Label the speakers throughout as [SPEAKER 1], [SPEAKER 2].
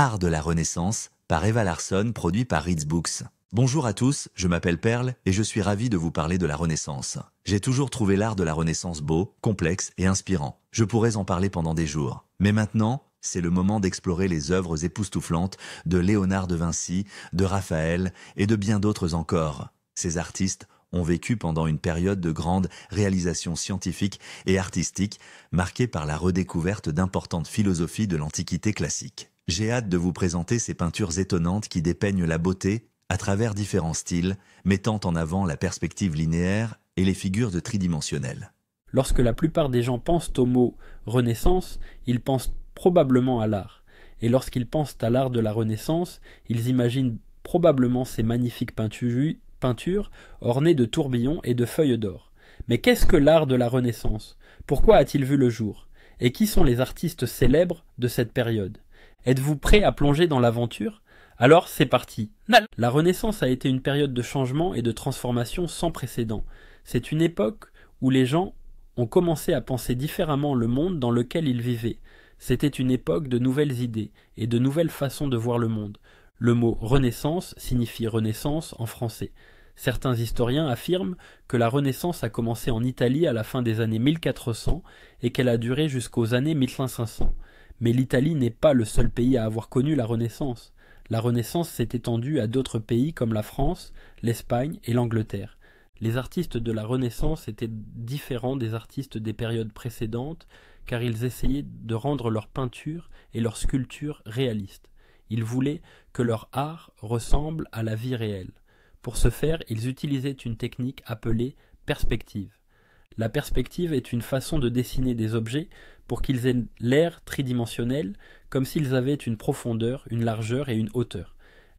[SPEAKER 1] Art de la Renaissance, par Eva Larsson, produit par Reads Books. Bonjour à tous, je m'appelle Perle et je suis ravi de vous parler de la Renaissance. J'ai toujours trouvé l'art de la Renaissance beau, complexe et inspirant. Je pourrais en parler pendant des jours. Mais maintenant, c'est le moment d'explorer les œuvres époustouflantes de Léonard de Vinci, de Raphaël et de bien d'autres encore. Ces artistes ont vécu pendant une période de grande réalisation scientifique et artistique, marquée par la redécouverte d'importantes philosophies de l'Antiquité classique. J'ai hâte de vous présenter ces peintures étonnantes qui dépeignent la beauté à travers différents styles, mettant en avant la perspective linéaire et les figures tridimensionnelles.
[SPEAKER 2] Lorsque la plupart des gens pensent au mot « Renaissance », ils pensent probablement à l'art. Et lorsqu'ils pensent à l'art de la Renaissance, ils imaginent probablement ces magnifiques peintures ornées de tourbillons et de feuilles d'or. Mais qu'est-ce que l'art de la Renaissance? Pourquoi a-t-il vu le jour? Et qui sont les artistes célèbres de cette période? Êtes-vous prêt à plonger dans l'aventure? Alors c'est parti. La Renaissance a été une période de changement et de transformation sans précédent. C'est une époque où les gens ont commencé à penser différemment le monde dans lequel ils vivaient. C'était une époque de nouvelles idées et de nouvelles façons de voir le monde. Le mot Renaissance signifie Renaissance en français. Certains historiens affirment que la Renaissance a commencé en Italie à la fin des années 1400 et qu'elle a duré jusqu'aux années 1500. Mais l'Italie n'est pas le seul pays à avoir connu la Renaissance. La Renaissance s'est étendue à d'autres pays comme la France, l'Espagne et l'Angleterre. Les artistes de la Renaissance étaient différents des artistes des périodes précédentes car ils essayaient de rendre leurs peintures et leurs sculptures réalistes. Ils voulaient que leur art ressemble à la vie réelle. Pour ce faire, ils utilisaient une technique appelée perspective. La perspective est une façon de dessiner des objets pour qu'ils aient l'air tridimensionnel, comme s'ils avaient une profondeur, une largeur et une hauteur.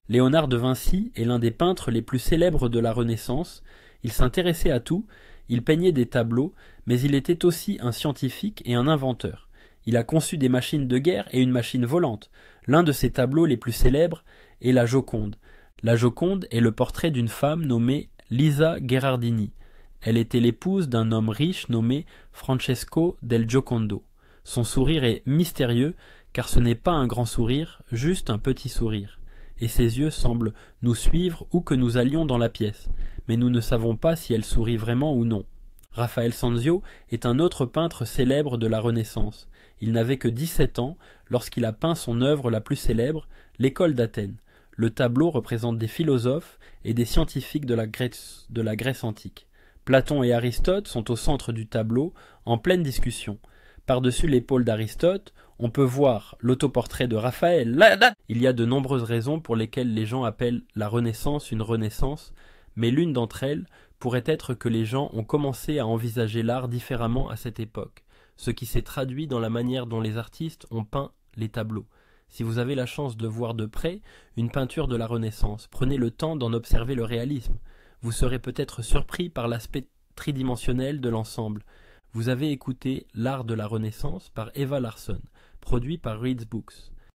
[SPEAKER 2] Léonard de Vinci est l'un des peintres les plus célèbres de la Renaissance. Il s'intéressait à tout, il peignait des tableaux, mais il était aussi un scientifique et un inventeur. Il a conçu des machines de guerre et une machine volante. L'un de ses tableaux les plus célèbres est la Joconde. La Joconde est le portrait d'une femme nommée Lisa Gherardini. Elle était l'épouse d'un homme riche nommé Francesco del Giocondo. Son sourire est mystérieux car ce n'est pas un grand sourire, juste un petit sourire. Et ses yeux semblent nous suivre où que nous allions dans la pièce, mais nous ne savons pas si elle sourit vraiment ou non. Raphaël Sanzio est un autre peintre célèbre de la Renaissance. Il n'avait que 17 ans lorsqu'il a peint son œuvre la plus célèbre, l'École d'Athènes. Le tableau représente des philosophes et des scientifiques de la Grèce antique. Platon et Aristote sont au centre du tableau, en pleine discussion. Par-dessus l'épaule d'Aristote, on peut voir l'autoportrait de Raphaël. Il y a de nombreuses raisons pour lesquelles les gens appellent la Renaissance une renaissance, mais l'une d'entre elles pourrait être que les gens ont commencé à envisager l'art différemment à cette époque, ce qui s'est traduit dans la manière dont les artistes ont peint les tableaux. Si vous avez la chance de voir de près une peinture de la Renaissance, prenez le temps d'en observer le réalisme. Vous serez peut-être surpris par l'aspect tridimensionnel de l'ensemble. Vous avez écouté L'art de la Renaissance par Eva Larsson, produit par Reads Books.